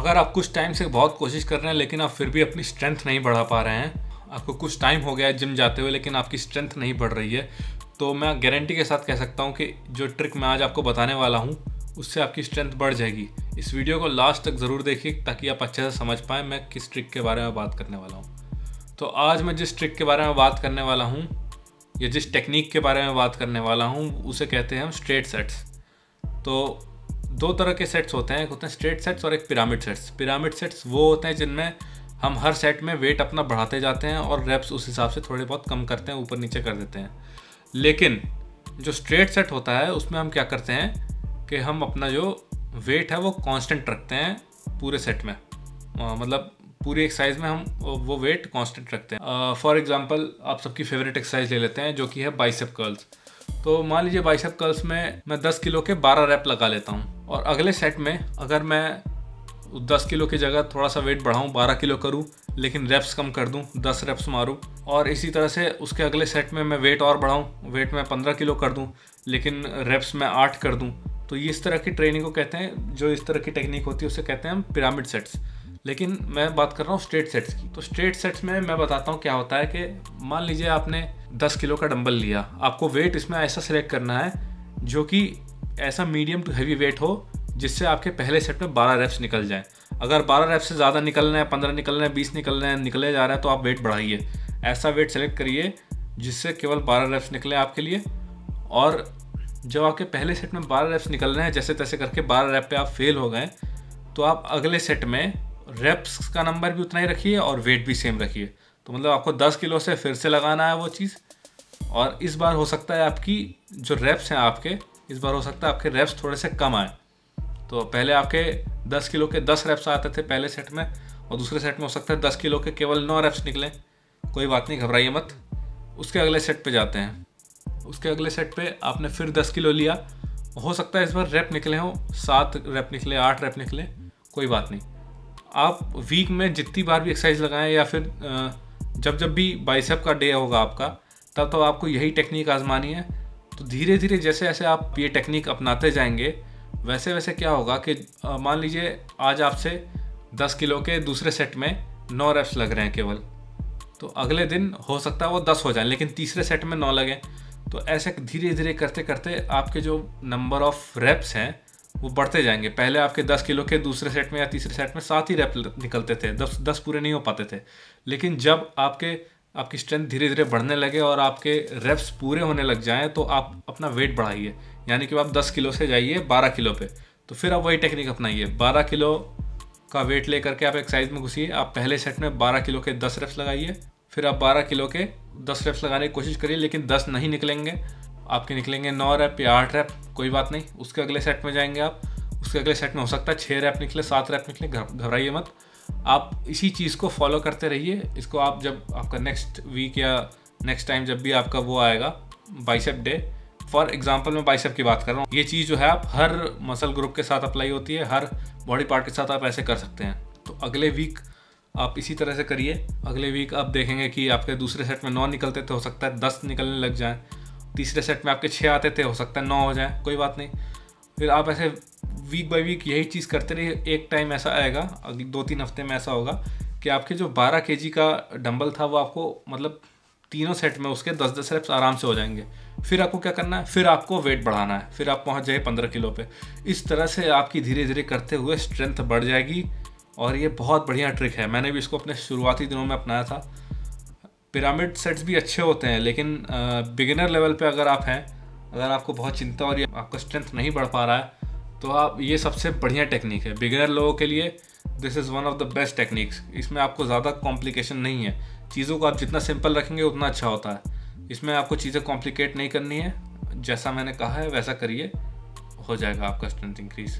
अगर आप कुछ टाइम से बहुत कोशिश कर रहे हैं लेकिन आप फिर भी अपनी स्ट्रेंथ नहीं बढ़ा पा रहे हैं, आपको कुछ टाइम हो गया है जिम जाते हुए लेकिन आपकी स्ट्रेंथ नहीं बढ़ रही है, तो मैं गारंटी के साथ कह सकता हूँ कि जो ट्रिक मैं आज आपको बताने वाला हूँ उससे आपकी स्ट्रेंथ बढ़ जाएगी। इस वीडियो को लास्ट तक ज़रूर देखिए ताकि आप अच्छे से समझ पाएँ मैं किस ट्रिक के बारे में बात करने वाला हूँ। तो आज मैं जिस ट्रिक के बारे में बात करने वाला हूँ या जिस टेक्निक के बारे में बात करने वाला हूँ उसे कहते हैं हम स्ट्रेट सेट्स। तो दो तरह के सेट्स होते हैं, एक होते हैं स्ट्रेट सेट्स और एक पिरामिड सेट्स। पिरामिड सेट्स वो होते हैं जिनमें हम हर सेट में वेट अपना बढ़ाते जाते हैं और रेप्स उस हिसाब से थोड़े बहुत कम करते हैं, ऊपर नीचे कर देते हैं। लेकिन जो स्ट्रेट सेट होता है उसमें हम क्या करते हैं कि हम अपना जो वेट है वो कांस्टेंट रखते हैं पूरे सेट में, मतलब पूरी एक्सरसाइज में हम वो वेट कांस्टेंट रखते हैं। फॉर एग्जांपल आप सबकी फेवरेट एक्सरसाइज ले लेते हैं जो कि है बाइसेप कर्ल्स। तो मान लीजिए बाइसेप कर्ल्स में मैं 10 किलो के 12 रैप लगा लेता हूँ और अगले सेट में अगर मैं 10 किलो की जगह थोड़ा सा वेट बढ़ाऊँ, 12 किलो करूँ लेकिन रेप्स कम कर दूँ, 10 रेप्स मारूँ, और इसी तरह से उसके अगले सेट में मैं वेट और बढ़ाऊँ, वेट में 15 किलो कर दूँ लेकिन रेप्स में 8 कर दूँ। तो ये इस तरह की ट्रेनिंग को कहते हैं, जो इस तरह की टेक्निक होती है उसे कहते हैं हम पिरामिड सेट्स। लेकिन मैं बात कर रहा हूँ स्ट्रेट सेट्स की। तो स्ट्रेट सेट्स में मैं बताता हूँ क्या होता है कि मान लीजिए आपने 10 किलो का डंबल लिया, आपको वेट इसमें ऐसा सिलेक्ट करना है जो कि ऐसा मीडियम टू हैवी वेट हो जिससे आपके पहले सेट में 12 रेप्स निकल जाएं। अगर 12 रेप्स से ज़्यादा निकल रहे हैं, 15 निकल रहे हैं, 20 निकल रहे हैं, निकले जा रहे हैं, तो आप वेट बढ़ाइए। ऐसा वेट सेलेक्ट करिए जिससे केवल 12 रेप्स निकले आपके लिए। और जब आपके पहले सेट में 12 रेप्स निकल रहे हैं, जैसे तैसे करके 12 रेप पे आप फेल हो गए, तो आप अगले सेट में रेप्स का नंबर भी उतना ही रखिए और वेट भी सेम रखिए। तो मतलब आपको 10 किलो से फिर से लगाना है वो चीज़, और इस बार हो सकता है आपकी जो रेप्स हैं आपके, इस बार हो सकता है आपके रेप्स थोड़े से कम आए। तो पहले आपके 10 किलो के 10 रेप्स आते थे पहले सेट में, और दूसरे सेट में हो सकता है 10 किलो के केवल 9 रेप्स निकलें। कोई बात नहीं, घबराइए मत। उसके अगले सेट पे जाते हैं। उसके अगले सेट पे आपने फिर 10 किलो लिया, हो सकता है इस बार रेप निकले हों 7 रेप निकले, 8 रेप निकले, कोई बात नहीं। आप वीक में जितनी बार भी एक्सरसाइज लगाएं या फिर जब भी बाइसेप का डे होगा आपका, तब तो आपको यही टेक्निक आजमानी है। तो धीरे धीरे जैसे जैसे आप ये टेक्निक अपनाते जाएंगे वैसे वैसे क्या होगा कि मान लीजिए आज आपसे 10 किलो के दूसरे सेट में 9 रेप्स लग रहे हैं केवल, तो अगले दिन हो सकता है वो 10 हो जाए लेकिन तीसरे सेट में 9 लगें। तो ऐसे धीरे धीरे करते करते आपके जो नंबर ऑफ रेप्स हैं वो बढ़ते जाएंगे। पहले आपके 10 किलो के दूसरे सेट में या तीसरे सेट में 7 ही रेप निकलते थे, 10 पूरे नहीं हो पाते थे। लेकिन जब आपकी स्ट्रेंथ धीरे धीरे बढ़ने लगे और आपके रेप्स पूरे होने लग जाएं तो आप अपना वेट बढ़ाइए, यानी कि आप 10 किलो से जाइए 12 किलो पे। तो फिर आप वही टेक्निक अपनाइए, 12 किलो का वेट लेकर के आप एक्सरसाइज में घुसिए। आप पहले सेट में 12 किलो के 10 रेप्स लगाइए, फिर आप 12 किलो के 10 रेप्स लगाने की कोशिश करिए, लेकिन 10 नहीं निकलेंगे, आपके निकलेंगे 9 रैप या 8 रैप, कोई बात नहीं। उसके अगले सेट में जाएंगे आप, उसके अगले सेट में हो सकता है 6 रैप निकले, 7 रैप निकले, घबराइए मत। आप इसी चीज़ को फॉलो करते रहिए। इसको आप जब आपका नेक्स्ट वीक या नेक्स्ट टाइम जब भी आपका वो आएगा बाइसेप डे, फॉर एग्जांपल मैं बाइसेप की बात कर रहा हूँ, ये चीज़ जो है आप हर मसल ग्रुप के साथ अप्लाई होती है, हर बॉडी पार्ट के साथ आप ऐसे कर सकते हैं। तो अगले वीक आप इसी तरह से करिए। अगले वीक आप देखेंगे कि आपके दूसरे सेट में 9 निकलते थे, हो सकता है 10 निकलने लग जाएँ। तीसरे सेट में आपके 6 आते थे, हो सकता है 9 हो जाए, कोई बात नहीं। फिर आप ऐसे वीक बाय वीक यही चीज़ करते रहिए। एक टाइम ऐसा आएगा, अगले 2-3 हफ्ते में ऐसा होगा कि आपके जो 12 kg का डंबल था वो आपको मतलब तीनों सेट में उसके 10-10 रेप्स आराम से हो जाएंगे। फिर आपको क्या करना है, फिर आपको वेट बढ़ाना है, फिर आप पहुंच जाए 15 किलो पे। इस तरह से आपकी धीरे धीरे करते हुए स्ट्रेंथ बढ़ जाएगी और ये बहुत बढ़िया ट्रिक है। मैंने भी इसको अपने शुरुआती दिनों में अपनाया था। पिरामिड सेट्स भी अच्छे होते हैं, लेकिन बिगिनर लेवल पे अगर आप हैं, अगर आपको बहुत चिंता और आपका स्ट्रेंथ नहीं बढ़ पा रहा है, तो आप ये सबसे बढ़िया टेक्निक है बिगिनर लोगों के लिए। This is one of the best techniques. इसमें आपको ज़्यादा कॉम्प्लिकेशन नहीं है। चीज़ों को आप जितना सिंपल रखेंगे उतना अच्छा होता है। इसमें आपको चीज़ें कॉम्प्लिकेट नहीं करनी है। जैसा मैंने कहा है वैसा करिए, हो जाएगा आपका स्ट्रेंथ इंक्रीज़।